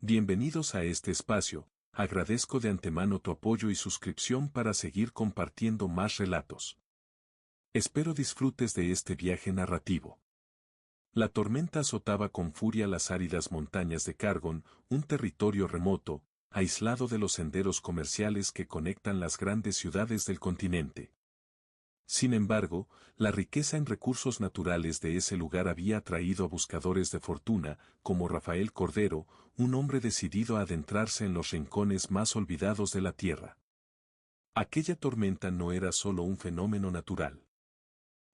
Bienvenidos a este espacio, agradezco de antemano tu apoyo y suscripción para seguir compartiendo más relatos. Espero disfrutes de este viaje narrativo. La tormenta azotaba con furia las áridas montañas de Cargon, un territorio remoto, aislado de los senderos comerciales que conectan las grandes ciudades del continente. Sin embargo, la riqueza en recursos naturales de ese lugar había atraído a buscadores de fortuna, como Rafael Cordero, un hombre decidido a adentrarse en los rincones más olvidados de la tierra. Aquella tormenta no era solo un fenómeno natural.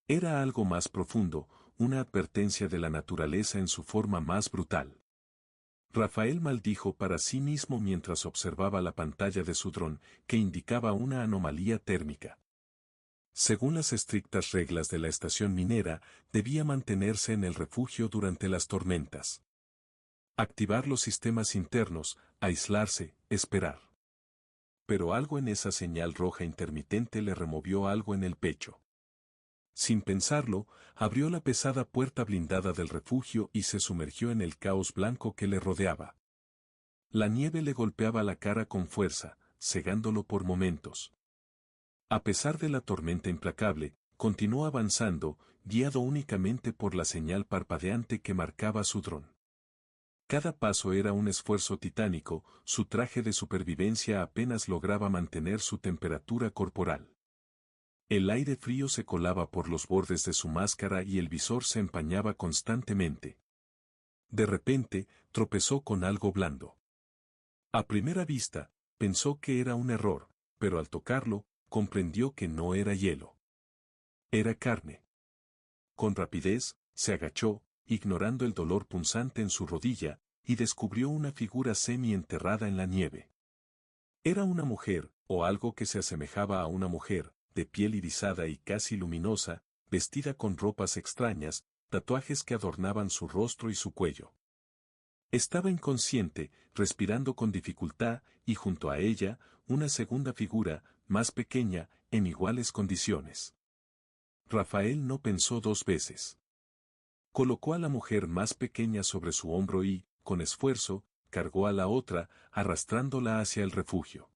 Era algo más profundo, una advertencia de la naturaleza en su forma más brutal. Rafael maldijo para sí mismo mientras observaba la pantalla de su dron, que indicaba una anomalía térmica. Según las estrictas reglas de la estación minera, debía mantenerse en el refugio durante las tormentas. Activar los sistemas internos, aislarse, esperar. Pero algo en esa señal roja intermitente le removió algo en el pecho. Sin pensarlo, abrió la pesada puerta blindada del refugio y se sumergió en el caos blanco que le rodeaba. La nieve le golpeaba la cara con fuerza, cegándolo por momentos. A pesar de la tormenta implacable, continuó avanzando, guiado únicamente por la señal parpadeante que marcaba su dron. Cada paso era un esfuerzo titánico, su traje de supervivencia apenas lograba mantener su temperatura corporal. El aire frío se colaba por los bordes de su máscara y el visor se empañaba constantemente. De repente, tropezó con algo blando. A primera vista, pensó que era un error, pero al tocarlo, comprendió que no era hielo. Era carne. Con rapidez, se agachó, ignorando el dolor punzante en su rodilla, y descubrió una figura semi-enterrada en la nieve. Era una mujer, o algo que se asemejaba a una mujer, de piel irisada y casi luminosa, vestida con ropas extrañas, tatuajes que adornaban su rostro y su cuello. Estaba inconsciente, respirando con dificultad, y junto a ella, una segunda figura, más pequeña, en iguales condiciones. Rafael no pensó dos veces. Colocó a la mujer más pequeña sobre su hombro y, con esfuerzo, cargó a la otra, arrastrándola hacia el refugio.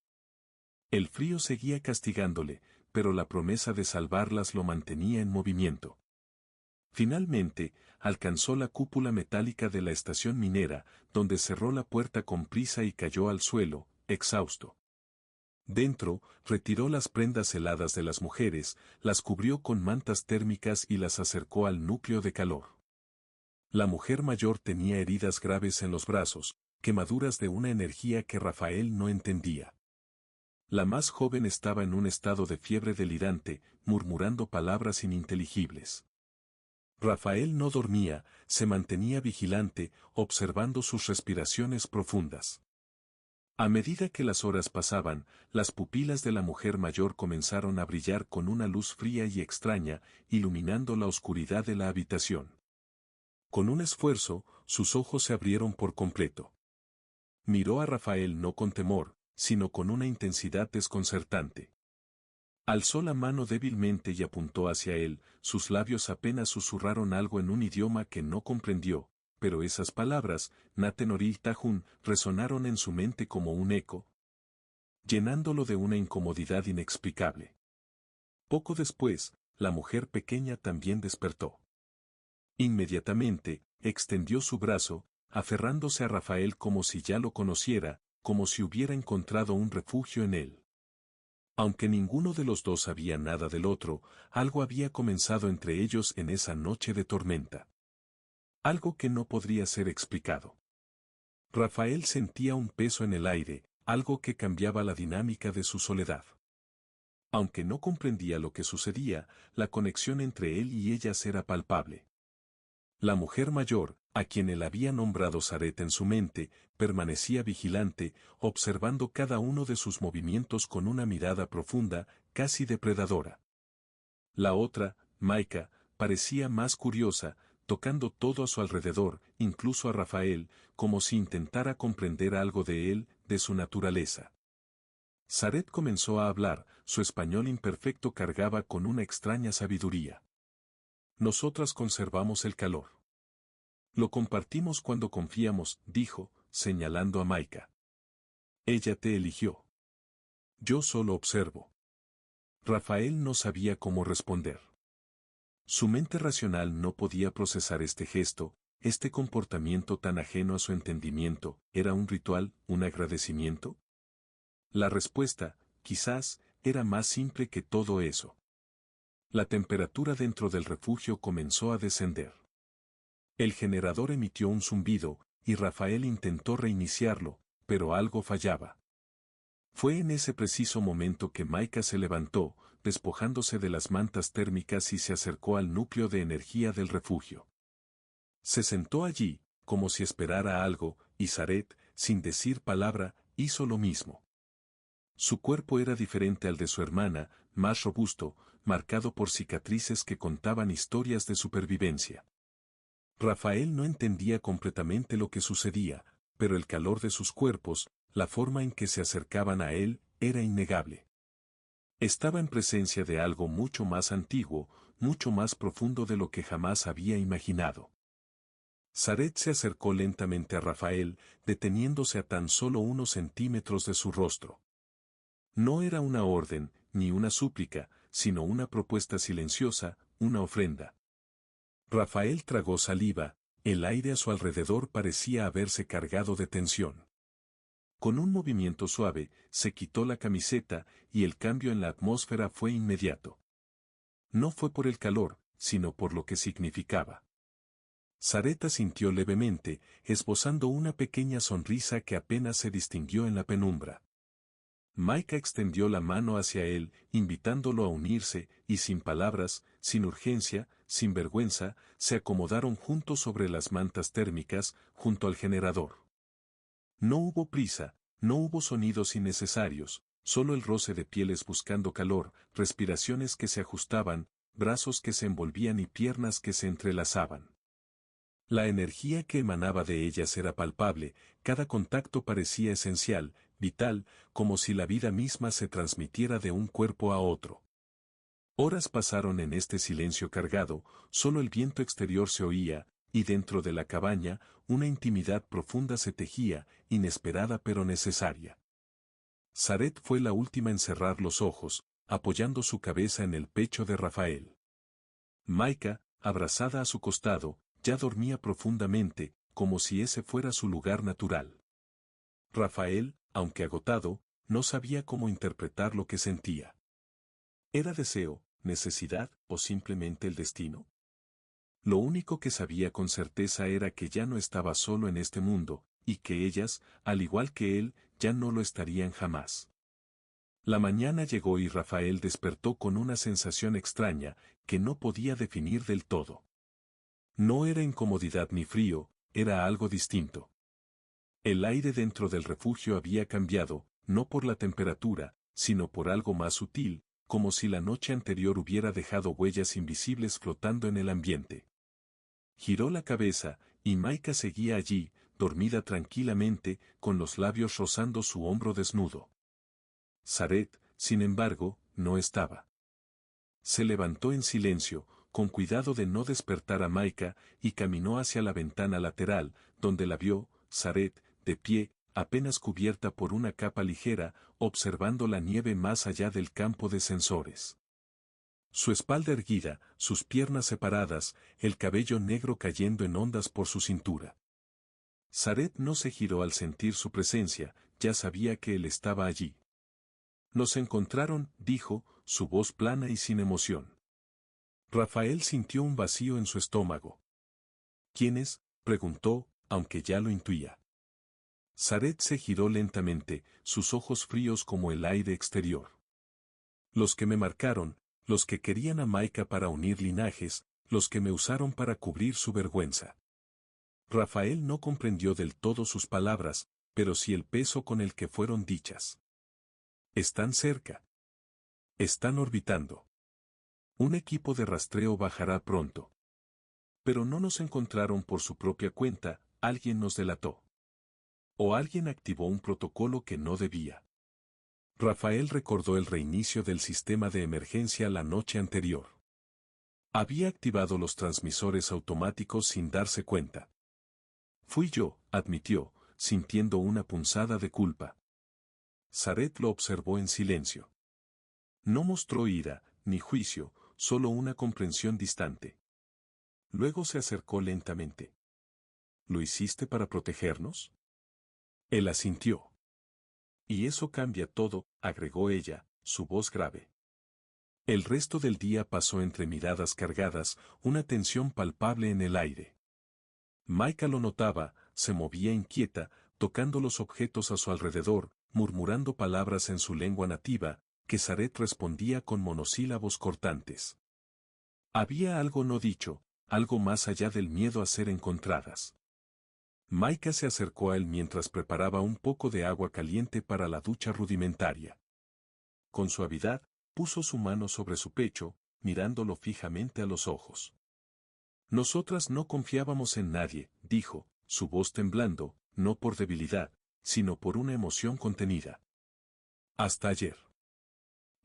El frío seguía castigándole, pero la promesa de salvarlas lo mantenía en movimiento. Finalmente, alcanzó la cúpula metálica de la estación minera, donde cerró la puerta con prisa y cayó al suelo, exhausto. Dentro, retiró las prendas heladas de las mujeres, las cubrió con mantas térmicas y las acercó al núcleo de calor. La mujer mayor tenía heridas graves en los brazos, quemaduras de una energía que Rafael no entendía. La más joven estaba en un estado de fiebre delirante, murmurando palabras ininteligibles. Rafael no dormía, se mantenía vigilante, observando sus respiraciones profundas. A medida que las horas pasaban, las pupilas de la mujer mayor comenzaron a brillar con una luz fría y extraña, iluminando la oscuridad de la habitación. Con un esfuerzo, sus ojos se abrieron por completo. Miró a Rafael no con temor, sino con una intensidad desconcertante. Alzó la mano débilmente y apuntó hacia él, sus labios apenas susurraron algo en un idioma que no comprendió, pero esas palabras, Natenori Tajun, resonaron en su mente como un eco, llenándolo de una incomodidad inexplicable. Poco después, la mujer pequeña también despertó. Inmediatamente, extendió su brazo, aferrándose a Rafael como si ya lo conociera, como si hubiera encontrado un refugio en él. Aunque ninguno de los dos sabía nada del otro, algo había comenzado entre ellos en esa noche de tormenta. Algo que no podría ser explicado. Rafael sentía un peso en el aire, algo que cambiaba la dinámica de su soledad. Aunque no comprendía lo que sucedía, la conexión entre él y ellas era palpable. La mujer mayor, a quien él había nombrado Zaret en su mente, permanecía vigilante, observando cada uno de sus movimientos con una mirada profunda, casi depredadora. La otra, Maika, parecía más curiosa, tocando todo a su alrededor, incluso a Rafael, como si intentara comprender algo de él, de su naturaleza. Zaret comenzó a hablar, su español imperfecto cargaba con una extraña sabiduría. Nosotras conservamos el calor. Lo compartimos cuando confiamos, dijo, señalando a Maika. Ella te eligió. Yo solo observo. Rafael no sabía cómo responder. Su mente racional no podía procesar este gesto, este comportamiento tan ajeno a su entendimiento. ¿Era un ritual, un agradecimiento? La respuesta, quizás, era más simple que todo eso. La temperatura dentro del refugio comenzó a descender. El generador emitió un zumbido, y Rafael intentó reiniciarlo, pero algo fallaba. Fue en ese preciso momento que Maika se levantó, despojándose de las mantas térmicas y se acercó al núcleo de energía del refugio. Se sentó allí, como si esperara algo, y Zaret, sin decir palabra, hizo lo mismo. Su cuerpo era diferente al de su hermana, más robusto, marcado por cicatrices que contaban historias de supervivencia. Rafael no entendía completamente lo que sucedía, pero el calor de sus cuerpos, la forma en que se acercaban a él, era innegable. Estaba en presencia de algo mucho más antiguo, mucho más profundo de lo que jamás había imaginado. Zaret se acercó lentamente a Rafael, deteniéndose a tan solo unos centímetros de su rostro. No era una orden, ni una súplica, sino una propuesta silenciosa, una ofrenda. Rafael tragó saliva, el aire a su alrededor parecía haberse cargado de tensión. Con un movimiento suave, se quitó la camiseta, y el cambio en la atmósfera fue inmediato. No fue por el calor, sino por lo que significaba. Zaret sintió levemente, esbozando una pequeña sonrisa que apenas se distinguió en la penumbra. Maika extendió la mano hacia él, invitándolo a unirse, y sin palabras, sin urgencia, sin vergüenza, se acomodaron juntos sobre las mantas térmicas, junto al generador. No hubo prisa, no hubo sonidos innecesarios, solo el roce de pieles buscando calor, respiraciones que se ajustaban, brazos que se envolvían y piernas que se entrelazaban. La energía que emanaba de ellas era palpable, cada contacto parecía esencial, vital, como si la vida misma se transmitiera de un cuerpo a otro. Horas pasaron en este silencio cargado, solo el viento exterior se oía, y dentro de la cabaña, una intimidad profunda se tejía, inesperada pero necesaria. Zaret fue la última en cerrar los ojos, apoyando su cabeza en el pecho de Rafael. Maika, abrazada a su costado, ya dormía profundamente, como si ese fuera su lugar natural. Rafael, aunque agotado, no sabía cómo interpretar lo que sentía. ¿Era deseo, necesidad o simplemente el destino? Lo único que sabía con certeza era que ya no estaba solo en este mundo, y que ellas, al igual que él, ya no lo estarían jamás. La mañana llegó y Rafael despertó con una sensación extraña, que no podía definir del todo. No era incomodidad ni frío, era algo distinto. El aire dentro del refugio había cambiado, no por la temperatura, sino por algo más sutil, como si la noche anterior hubiera dejado huellas invisibles flotando en el ambiente. Giró la cabeza, y Maika seguía allí, dormida tranquilamente, con los labios rozando su hombro desnudo. Zaret, sin embargo, no estaba. Se levantó en silencio, con cuidado de no despertar a Maika, y caminó hacia la ventana lateral, donde la vio, Zaret, de pie, apenas cubierta por una capa ligera, observando la nieve más allá del campo de sensores. Su espalda erguida, sus piernas separadas, el cabello negro cayendo en ondas por su cintura. Zaret no se giró al sentir su presencia, ya sabía que él estaba allí. Nos encontraron, dijo, su voz plana y sin emoción. Rafael sintió un vacío en su estómago. ¿Quiénes?, preguntó, aunque ya lo intuía. Zaret se giró lentamente, sus ojos fríos como el aire exterior. Los que me marcaron, los que querían a Maika para unir linajes, los que me usaron para cubrir su vergüenza. Rafael no comprendió del todo sus palabras, pero sí el peso con el que fueron dichas. Están cerca. Están orbitando. Un equipo de rastreo bajará pronto. Pero no nos encontraron por su propia cuenta, alguien nos delató. O alguien activó un protocolo que no debía. Rafael recordó el reinicio del sistema de emergencia la noche anterior. Había activado los transmisores automáticos sin darse cuenta. Fui yo, admitió, sintiendo una punzada de culpa. Zaret lo observó en silencio. No mostró ira, ni juicio, solo una comprensión distante. Luego se acercó lentamente. ¿Lo hiciste para protegernos? Él asintió. Y eso cambia todo, agregó ella, su voz grave. El resto del día pasó entre miradas cargadas, una tensión palpable en el aire. Maika lo notaba, se movía inquieta, tocando los objetos a su alrededor, murmurando palabras en su lengua nativa, que Zaret respondía con monosílabos cortantes. Había algo no dicho, algo más allá del miedo a ser encontradas. Maika se acercó a él mientras preparaba un poco de agua caliente para la ducha rudimentaria. Con suavidad, puso su mano sobre su pecho, mirándolo fijamente a los ojos. Nosotras no confiábamos en nadie, dijo, su voz temblando, no por debilidad, sino por una emoción contenida. Hasta ayer.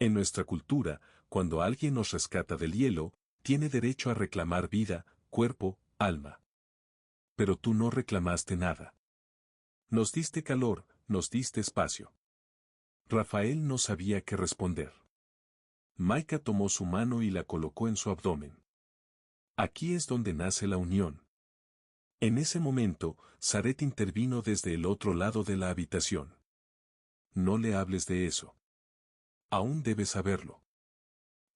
En nuestra cultura, cuando alguien nos rescata del hielo, tiene derecho a reclamar vida, cuerpo, alma. Pero tú no reclamaste nada. Nos diste calor, nos diste espacio. Rafael no sabía qué responder. Maika tomó su mano y la colocó en su abdomen. Aquí es donde nace la unión. En ese momento, Zaret intervino desde el otro lado de la habitación. No le hables de eso. Aún debes saberlo.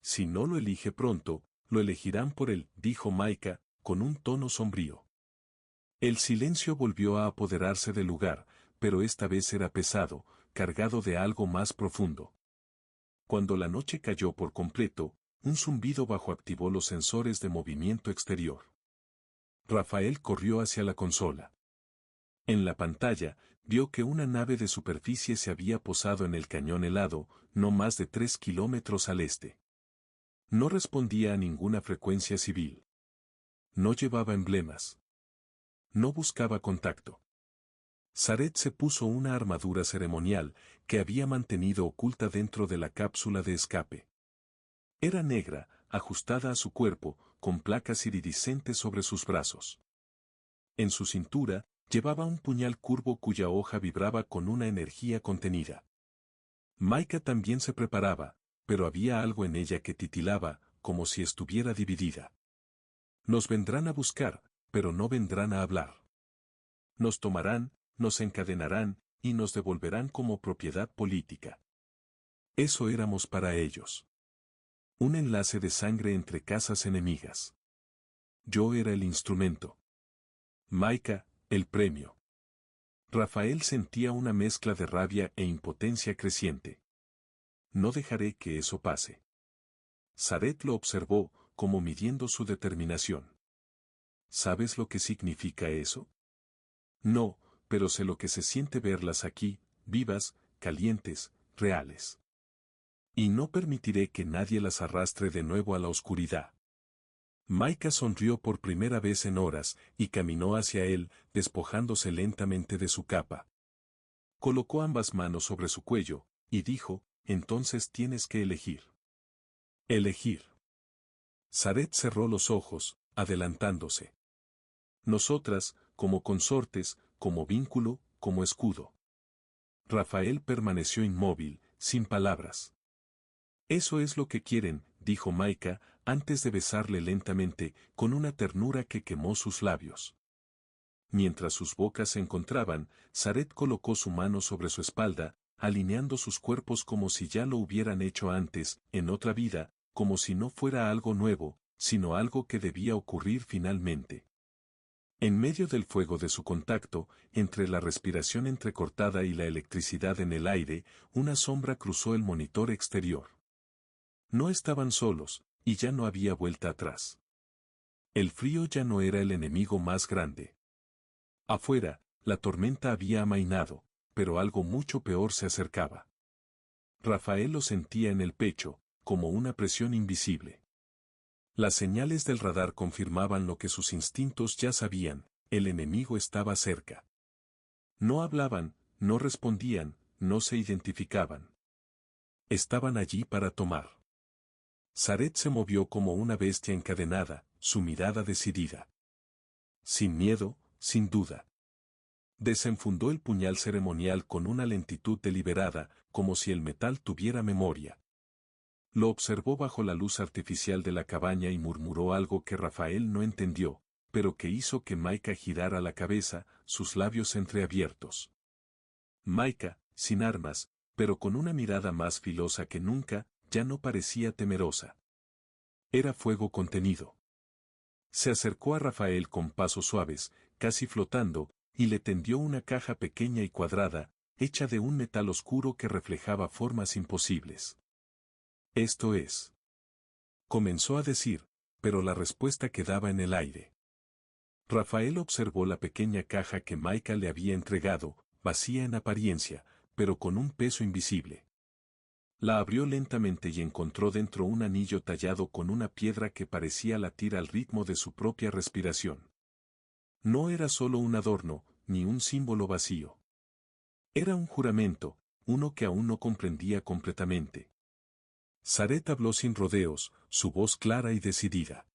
Si no lo elige pronto, lo elegirán por él, dijo Maika, con un tono sombrío. El silencio volvió a apoderarse del lugar, pero esta vez era pesado, cargado de algo más profundo. Cuando la noche cayó por completo, un zumbido bajo activó los sensores de movimiento exterior. Rafael corrió hacia la consola. En la pantalla, vio que una nave de superficie se había posado en el cañón helado, no más de 3 kilómetros al este. No respondía a ninguna frecuencia civil. No llevaba emblemas. No buscaba contacto. Zaret se puso una armadura ceremonial que había mantenido oculta dentro de la cápsula de escape. Era negra, ajustada a su cuerpo, con placas iridiscentes sobre sus brazos. En su cintura, llevaba un puñal curvo cuya hoja vibraba con una energía contenida. Maika también se preparaba, pero había algo en ella que titilaba, como si estuviera dividida. Nos vendrán a buscar, pero no vendrán a hablar. Nos tomarán, nos encadenarán, y nos devolverán como propiedad política. Eso éramos para ellos. Un enlace de sangre entre casas enemigas. Yo era el instrumento. Maika, el premio. Rafael sentía una mezcla de rabia e impotencia creciente. No dejaré que eso pase. Zaret lo observó, como midiendo su determinación. ¿Sabes lo que significa eso? No, pero sé lo que se siente verlas aquí, vivas, calientes, reales. Y no permitiré que nadie las arrastre de nuevo a la oscuridad. Maika sonrió por primera vez en horas y caminó hacia él, despojándose lentamente de su capa. Colocó ambas manos sobre su cuello, y dijo, entonces tienes que elegir. Elegir. Zaret cerró los ojos, adelantándose. Nosotras, como consortes, como vínculo, como escudo. Rafael permaneció inmóvil, sin palabras. Eso es lo que quieren, dijo Maika, antes de besarle lentamente, con una ternura que quemó sus labios. Mientras sus bocas se encontraban, Zaret colocó su mano sobre su espalda, alineando sus cuerpos como si ya lo hubieran hecho antes, en otra vida, como si no fuera algo nuevo, sino algo que debía ocurrir finalmente. En medio del fuego de su contacto, entre la respiración entrecortada y la electricidad en el aire, una sombra cruzó el monitor exterior. No estaban solos, y ya no había vuelta atrás. El frío ya no era el enemigo más grande. Afuera, la tormenta había amainado, pero algo mucho peor se acercaba. Rafael lo sentía en el pecho, como una presión invisible. Las señales del radar confirmaban lo que sus instintos ya sabían, el enemigo estaba cerca. No hablaban, no respondían, no se identificaban. Estaban allí para tomar. Zaret se movió como una bestia encadenada, su mirada decidida. Sin miedo, sin duda. Desenfundó el puñal ceremonial con una lentitud deliberada, como si el metal tuviera memoria. Lo observó bajo la luz artificial de la cabaña y murmuró algo que Rafael no entendió, pero que hizo que Maika girara la cabeza, sus labios entreabiertos. Maika, sin armas, pero con una mirada más filosa que nunca, ya no parecía temerosa. Era fuego contenido. Se acercó a Rafael con pasos suaves, casi flotando, y le tendió una caja pequeña y cuadrada, hecha de un metal oscuro que reflejaba formas imposibles. Esto es. Comenzó a decir, pero la respuesta quedaba en el aire. Rafael observó la pequeña caja que Maika le había entregado, vacía en apariencia, pero con un peso invisible. La abrió lentamente y encontró dentro un anillo tallado con una piedra que parecía latir al ritmo de su propia respiración. No era solo un adorno, ni un símbolo vacío. Era un juramento, uno que aún no comprendía completamente. Saret habló sin rodeos, su voz clara y decidida.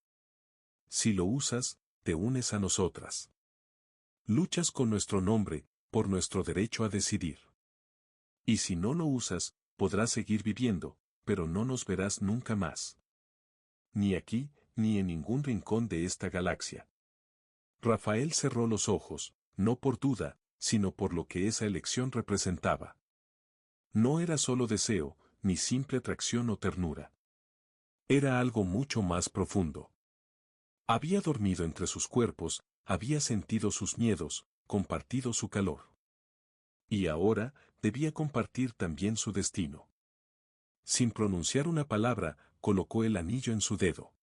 Si lo usas, te unes a nosotras. Luchas con nuestro nombre, por nuestro derecho a decidir. Y si no lo usas, podrás seguir viviendo, pero no nos verás nunca más. Ni aquí, ni en ningún rincón de esta galaxia. Rafael cerró los ojos, no por duda, sino por lo que esa elección representaba. No era solo deseo, ni simple atracción o ternura. Era algo mucho más profundo. Había dormido entre sus cuerpos, había sentido sus miedos, compartido su calor. Y ahora, debía compartir también su destino. Sin pronunciar una palabra, colocó el anillo en su dedo.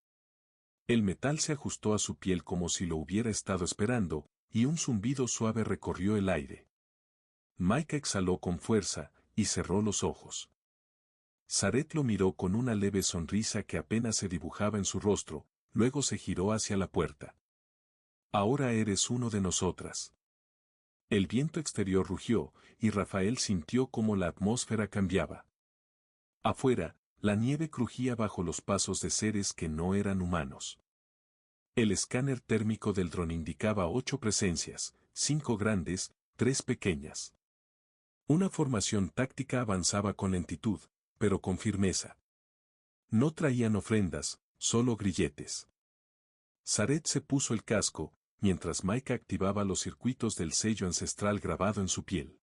El metal se ajustó a su piel como si lo hubiera estado esperando, y un zumbido suave recorrió el aire. Maika exhaló con fuerza, y cerró los ojos. Saret lo miró con una leve sonrisa que apenas se dibujaba en su rostro, luego se giró hacia la puerta. Ahora eres uno de nosotras. El viento exterior rugió, y Rafael sintió cómo la atmósfera cambiaba. Afuera, la nieve crujía bajo los pasos de seres que no eran humanos. El escáner térmico del dron indicaba 8 presencias, 5 grandes, 3 pequeñas. Una formación táctica avanzaba con lentitud, pero con firmeza. No traían ofrendas, solo grilletes. Saret se puso el casco, mientras Maika activaba los circuitos del sello ancestral grabado en su piel.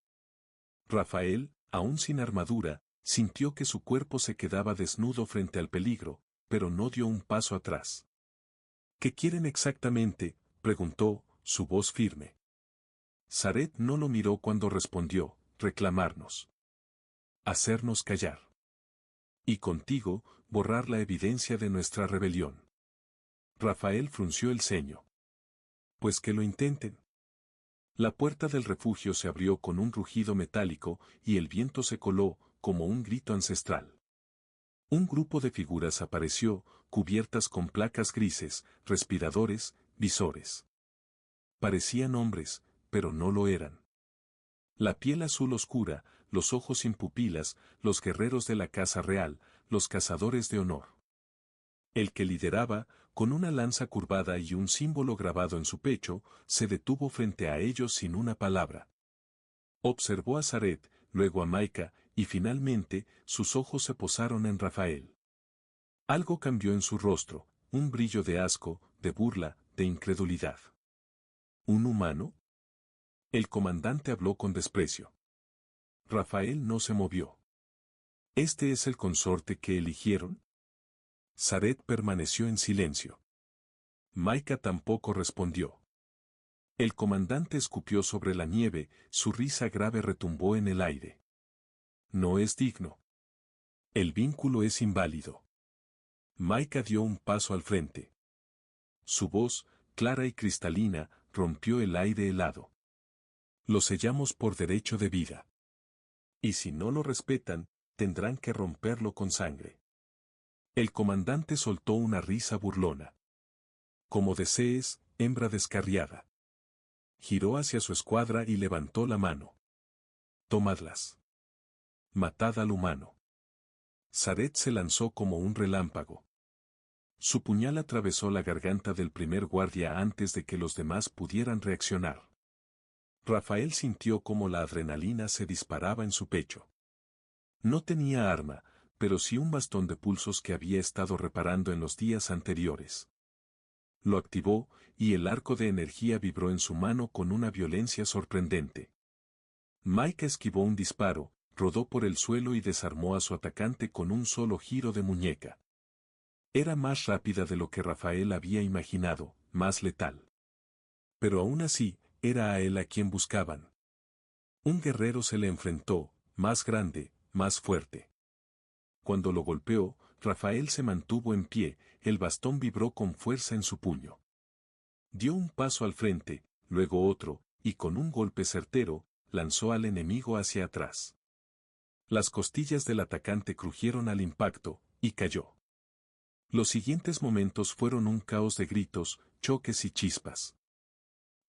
Rafael, aún sin armadura, sintió que su cuerpo se quedaba desnudo frente al peligro, pero no dio un paso atrás. ¿Qué quieren exactamente?, preguntó, su voz firme. Saret no lo miró cuando respondió, reclamarnos. Hacernos callar. Y contigo, borrar la evidencia de nuestra rebelión. Rafael frunció el ceño. Pues que lo intenten. La puerta del refugio se abrió con un rugido metálico y el viento se coló, como un grito ancestral. Un grupo de figuras apareció, cubiertas con placas grises, respiradores, visores. Parecían hombres, pero no lo eran. La piel azul oscura, los ojos sin pupilas, los guerreros de la casa real, los cazadores de honor. El que lideraba, con una lanza curvada y un símbolo grabado en su pecho, se detuvo frente a ellos sin una palabra. Observó a Saret, luego a Maika, y finalmente, sus ojos se posaron en Rafael. Algo cambió en su rostro, un brillo de asco, de burla, de incredulidad. ¿Un humano? El comandante habló con desprecio. Rafael no se movió. ¿Este es el consorte que eligieron? Saret permaneció en silencio. Maika tampoco respondió. El comandante escupió sobre la nieve, su risa grave retumbó en el aire. No es digno. El vínculo es inválido. Maika dio un paso al frente. Su voz, clara y cristalina, rompió el aire helado. Lo sellamos por derecho de vida. Y si no lo respetan, tendrán que romperlo con sangre. El comandante soltó una risa burlona. Como desees, hembra descarriada. Giró hacia su escuadra y levantó la mano. Tomadlas. Matad al humano. Saret se lanzó como un relámpago. Su puñal atravesó la garganta del primer guardia antes de que los demás pudieran reaccionar. Rafael sintió cómo la adrenalina se disparaba en su pecho. No tenía arma, pero sí un bastón de pulsos que había estado reparando en los días anteriores. Lo activó, y el arco de energía vibró en su mano con una violencia sorprendente. Mike esquivó un disparo, rodó por el suelo y desarmó a su atacante con un solo giro de muñeca. Era más rápida de lo que Rafael había imaginado, más letal. Pero aún así, era a él a quien buscaban. Un guerrero se le enfrentó, más grande, más fuerte. Cuando lo golpeó, Rafael se mantuvo en pie, el bastón vibró con fuerza en su puño. Dio un paso al frente, luego otro, y con un golpe certero, lanzó al enemigo hacia atrás. Las costillas del atacante crujieron al impacto, y cayó. Los siguientes momentos fueron un caos de gritos, choques y chispas.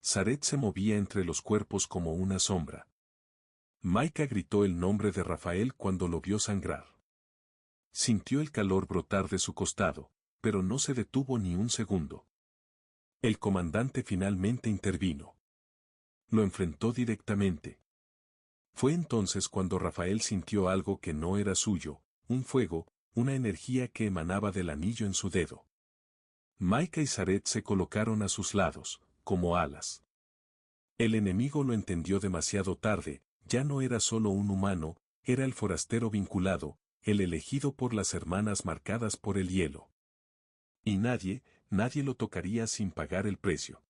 Zaret se movía entre los cuerpos como una sombra. Maika gritó el nombre de Rafael cuando lo vio sangrar. Sintió el calor brotar de su costado, pero no se detuvo ni un segundo. El comandante finalmente intervino. Lo enfrentó directamente. Fue entonces cuando Rafael sintió algo que no era suyo, un fuego, una energía que emanaba del anillo en su dedo. Maika y Zaret se colocaron a sus lados, como alas. El enemigo lo entendió demasiado tarde, ya no era solo un humano, era el forastero vinculado, el elegido por las hermanas marcadas por el hielo. Y nadie lo tocaría sin pagar el precio.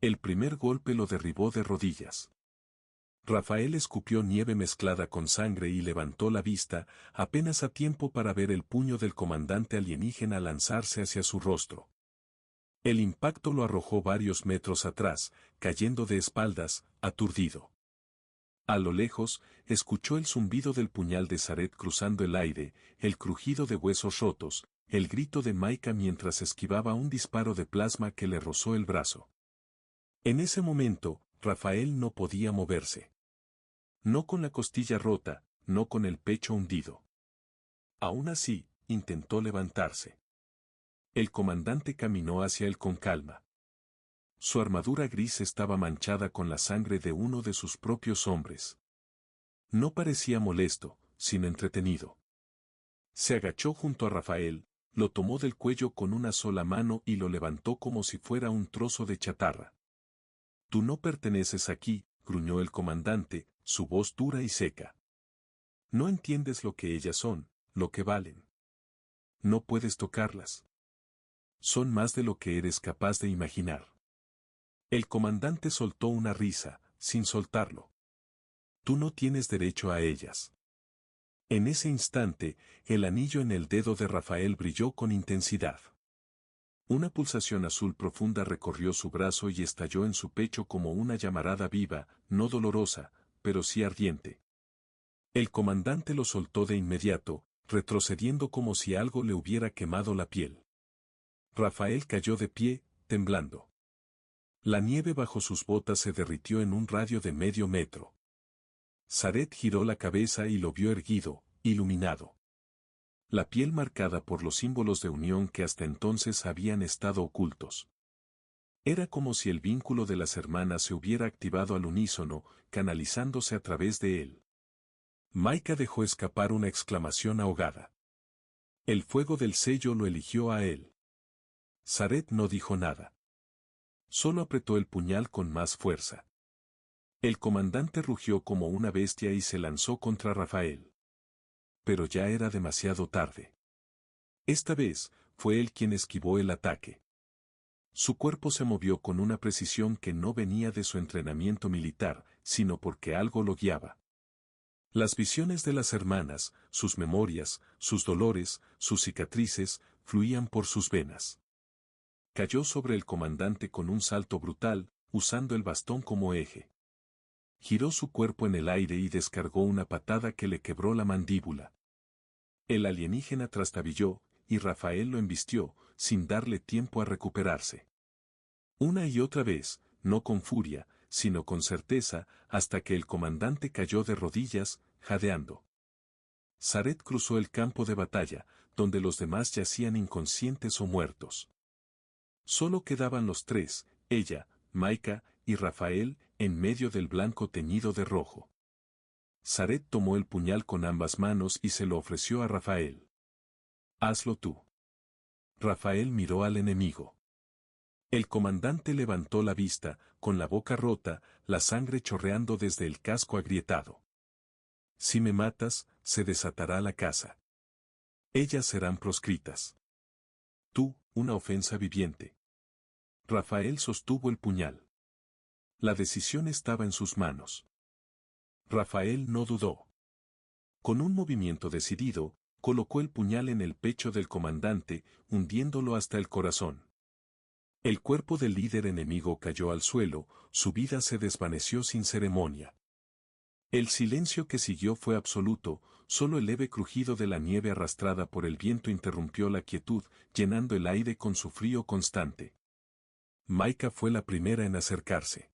El primer golpe lo derribó de rodillas. Rafael escupió nieve mezclada con sangre y levantó la vista, apenas a tiempo para ver el puño del comandante alienígena lanzarse hacia su rostro. El impacto lo arrojó varios metros atrás, cayendo de espaldas, aturdido. A lo lejos, escuchó el zumbido del puñal de Zaret cruzando el aire, el crujido de huesos rotos, el grito de Maika mientras esquivaba un disparo de plasma que le rozó el brazo. En ese momento, Rafael no podía moverse. No con la costilla rota, no con el pecho hundido. Aún así, intentó levantarse. El comandante caminó hacia él con calma. Su armadura gris estaba manchada con la sangre de uno de sus propios hombres. No parecía molesto, sino entretenido. Se agachó junto a Rafael, lo tomó del cuello con una sola mano y lo levantó como si fuera un trozo de chatarra. «Tú no perteneces aquí», gruñó el comandante, su voz dura y seca. «No entiendes lo que ellas son, lo que valen. No puedes tocarlas. Son más de lo que eres capaz de imaginar». El comandante soltó una risa, sin soltarlo. «Tú no tienes derecho a ellas». En ese instante, el anillo en el dedo de Rafael brilló con intensidad. Una pulsación azul profunda recorrió su brazo y estalló en su pecho como una llamarada viva, no dolorosa, pero sí ardiente. El comandante lo soltó de inmediato, retrocediendo como si algo le hubiera quemado la piel. Rafael cayó de pie, temblando. La nieve bajo sus botas se derritió en un radio de medio metro. Zaret giró la cabeza y lo vio erguido, iluminado. La piel marcada por los símbolos de unión que hasta entonces habían estado ocultos. Era como si el vínculo de las hermanas se hubiera activado al unísono, canalizándose a través de él. Maika dejó escapar una exclamación ahogada. El fuego del sello lo eligió a él. Zaret no dijo nada. Solo apretó el puñal con más fuerza. El comandante rugió como una bestia y se lanzó contra Rafael. Pero ya era demasiado tarde. Esta vez, fue él quien esquivó el ataque. Su cuerpo se movió con una precisión que no venía de su entrenamiento militar, sino porque algo lo guiaba. Las visiones de las hermanas, sus memorias, sus dolores, sus cicatrices, fluían por sus venas. Cayó sobre el comandante con un salto brutal, usando el bastón como eje. Giró su cuerpo en el aire y descargó una patada que le quebró la mandíbula. El alienígena trastabilló, y Rafael lo embistió, sin darle tiempo a recuperarse. Una y otra vez, no con furia, sino con certeza, hasta que el comandante cayó de rodillas, jadeando. Zaret cruzó el campo de batalla, donde los demás yacían inconscientes o muertos. Solo quedaban los tres, ella, Maika y Rafael, en medio del blanco teñido de rojo. Zaret tomó el puñal con ambas manos y se lo ofreció a Rafael. «Hazlo tú». Rafael miró al enemigo. El comandante levantó la vista, con la boca rota, la sangre chorreando desde el casco agrietado. «Si me matas, se desatará la caza. Ellas serán proscritas. Tú, una ofensa viviente». Rafael sostuvo el puñal. La decisión estaba en sus manos. Rafael no dudó. Con un movimiento decidido, colocó el puñal en el pecho del comandante, hundiéndolo hasta el corazón. El cuerpo del líder enemigo cayó al suelo, su vida se desvaneció sin ceremonia. El silencio que siguió fue absoluto, solo el leve crujido de la nieve arrastrada por el viento interrumpió la quietud, llenando el aire con su frío constante. Maika fue la primera en acercarse.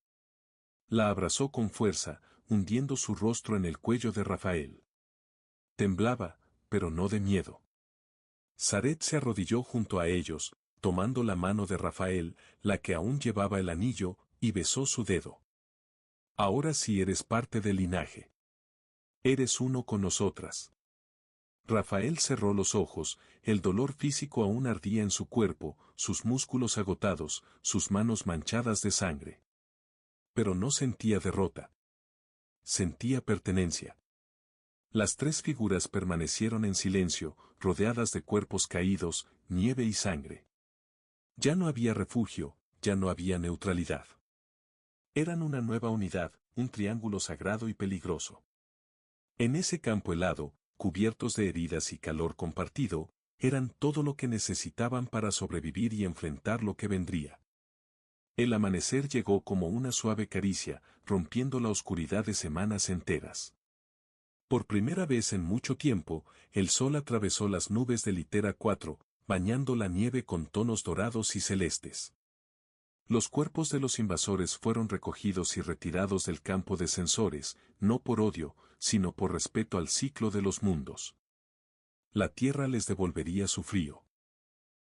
La abrazó con fuerza, hundiendo su rostro en el cuello de Rafael. Temblaba, pero no de miedo. Zaret se arrodilló junto a ellos, tomando la mano de Rafael, la que aún llevaba el anillo, y besó su dedo. «Ahora sí eres parte del linaje. Eres uno con nosotras». Rafael cerró los ojos, el dolor físico aún ardía en su cuerpo, sus músculos agotados, sus manos manchadas de sangre. Pero no sentía derrota. Sentía pertenencia. Las tres figuras permanecieron en silencio, rodeadas de cuerpos caídos, nieve y sangre. Ya no había refugio, ya no había neutralidad. Eran una nueva unidad, un triángulo sagrado y peligroso. En ese campo helado, cubiertos de heridas y calor compartido, eran todo lo que necesitaban para sobrevivir y enfrentar lo que vendría. El amanecer llegó como una suave caricia, rompiendo la oscuridad de semanas enteras. Por primera vez en mucho tiempo, el sol atravesó las nubes de Litera 4, bañando la nieve con tonos dorados y celestes. Los cuerpos de los invasores fueron recogidos y retirados del campo de censores, no por odio, sino por respeto al ciclo de los mundos. La tierra les devolvería su frío.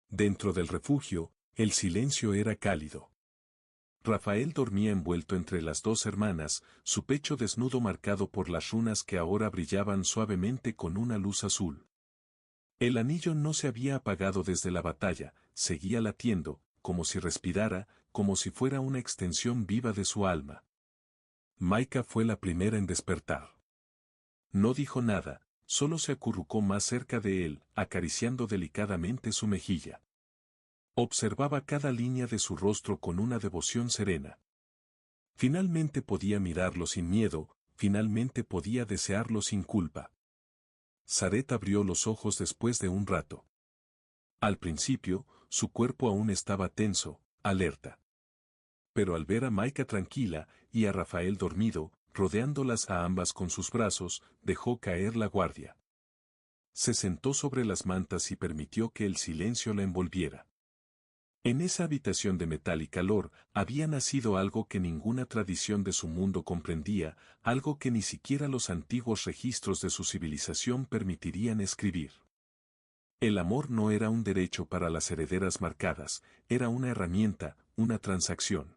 Dentro del refugio, el silencio era cálido. Rafael dormía envuelto entre las dos hermanas, su pecho desnudo marcado por las runas que ahora brillaban suavemente con una luz azul. El anillo no se había apagado desde la batalla, seguía latiendo, como si respirara, como si fuera una extensión viva de su alma. Maika fue la primera en despertar. No dijo nada, solo se acurrucó más cerca de él, acariciando delicadamente su mejilla. Observaba cada línea de su rostro con una devoción serena. Finalmente podía mirarlo sin miedo, finalmente podía desearlo sin culpa. Zaret abrió los ojos después de un rato. Al principio, su cuerpo aún estaba tenso, alerta. Pero al ver a Maika tranquila, y a Rafael dormido, rodeándolas a ambas con sus brazos, dejó caer la guardia. Se sentó sobre las mantas y permitió que el silencio la envolviera. En esa habitación de metal y calor, había nacido algo que ninguna tradición de su mundo comprendía, algo que ni siquiera los antiguos registros de su civilización permitirían escribir. El amor no era un derecho para las herederas marcadas, era una herramienta, una transacción.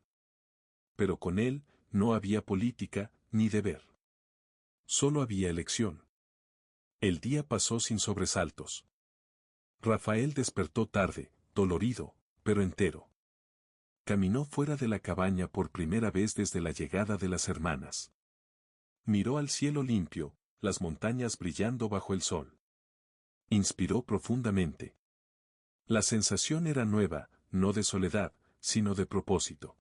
Pero con él, no había política, ni deber. Solo había elección. El día pasó sin sobresaltos. Rafael despertó tarde, dolorido, pero entero. Caminó fuera de la cabaña por primera vez desde la llegada de las hermanas. Miró al cielo limpio, las montañas brillando bajo el sol. Inspiró profundamente. La sensación era nueva, no de soledad, sino de propósito.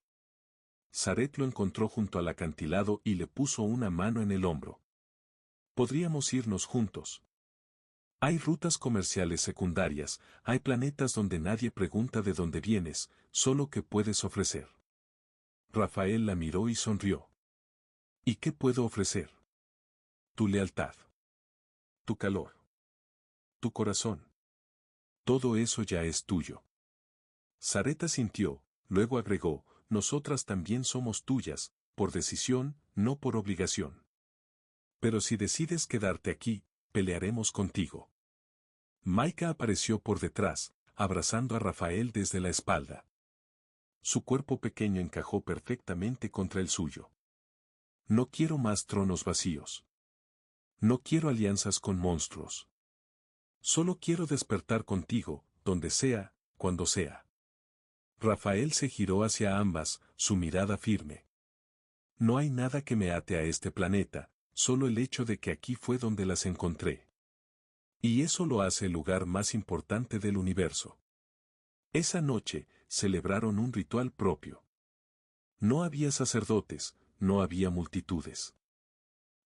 Zaret lo encontró junto al acantilado y le puso una mano en el hombro. Podríamos irnos juntos. Hay rutas comerciales secundarias, hay planetas donde nadie pregunta de dónde vienes, solo qué puedes ofrecer. Rafael la miró y sonrió. ¿Y qué puedo ofrecer? Tu lealtad. Tu calor. Tu corazón. Todo eso ya es tuyo. Zaret asintió, luego agregó, nosotras también somos tuyas, por decisión, no por obligación. Pero si decides quedarte aquí, pelearemos contigo. Maika apareció por detrás, abrazando a Rafael desde la espalda. Su cuerpo pequeño encajó perfectamente contra el suyo. No quiero más tronos vacíos. No quiero alianzas con monstruos. Solo quiero despertar contigo, donde sea, cuando sea. Rafael se giró hacia ambas, su mirada firme. No hay nada que me ate a este planeta, solo el hecho de que aquí fue donde las encontré. Y eso lo hace el lugar más importante del universo. Esa noche, celebraron un ritual propio. No había sacerdotes, no había multitudes.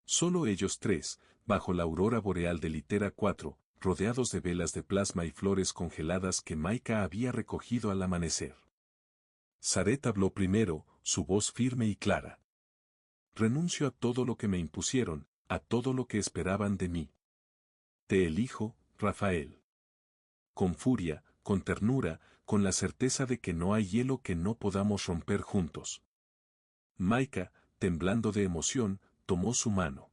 Solo ellos tres, bajo la aurora boreal de Litera 4, rodeados de velas de plasma y flores congeladas que Maika había recogido al amanecer. Sareth habló primero, su voz firme y clara. Renuncio a todo lo que me impusieron, a todo lo que esperaban de mí. Te elijo, Rafael. Con furia, con ternura, con la certeza de que no hay hielo que no podamos romper juntos. Maika, temblando de emoción, tomó su mano.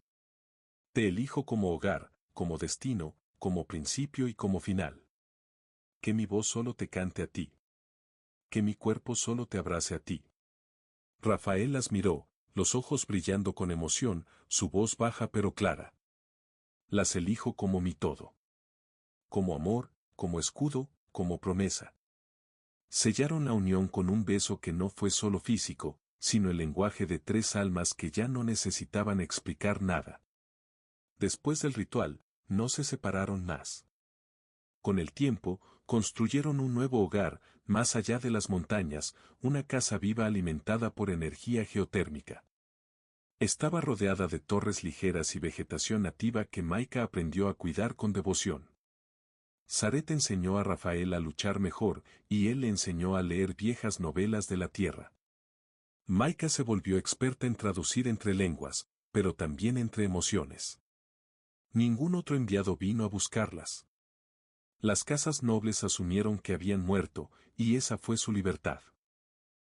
Te elijo como hogar, como destino, como principio y como final. Que mi voz solo te cante a ti. Que mi cuerpo solo te abrace a ti. Rafael las miró, los ojos brillando con emoción, su voz baja pero clara. Las elijo como mi todo. Como amor, como escudo, como promesa. Sellaron la unión con un beso que no fue solo físico, sino el lenguaje de tres almas que ya no necesitaban explicar nada. Después del ritual, no se separaron más. Con el tiempo, construyeron un nuevo hogar, más allá de las montañas, una casa viva alimentada por energía geotérmica. Estaba rodeada de torres ligeras y vegetación nativa que Maika aprendió a cuidar con devoción. Sareth enseñó a Rafael a luchar mejor, y él le enseñó a leer viejas novelas de la tierra. Maika se volvió experta en traducir entre lenguas, pero también entre emociones. Ningún otro enviado vino a buscarlas. Las casas nobles asumieron que habían muerto, y esa fue su libertad.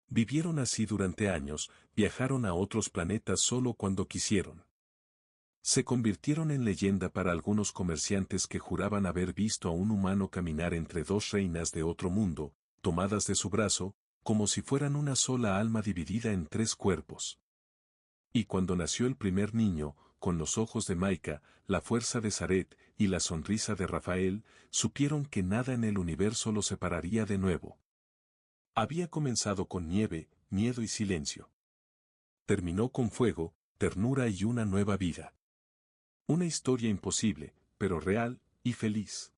Vivieron así durante años, viajaron a otros planetas solo cuando quisieron. Se convirtieron en leyenda para algunos comerciantes que juraban haber visto a un humano caminar entre dos reinas de otro mundo, tomadas de su brazo, como si fueran una sola alma dividida en tres cuerpos. Y cuando nació el primer niño, con los ojos de Maika, la fuerza de Sareth y la sonrisa de Rafael, supieron que nada en el universo los separaría de nuevo. Había comenzado con nieve, miedo y silencio. Terminó con fuego, ternura y una nueva vida. Una historia imposible, pero real y feliz.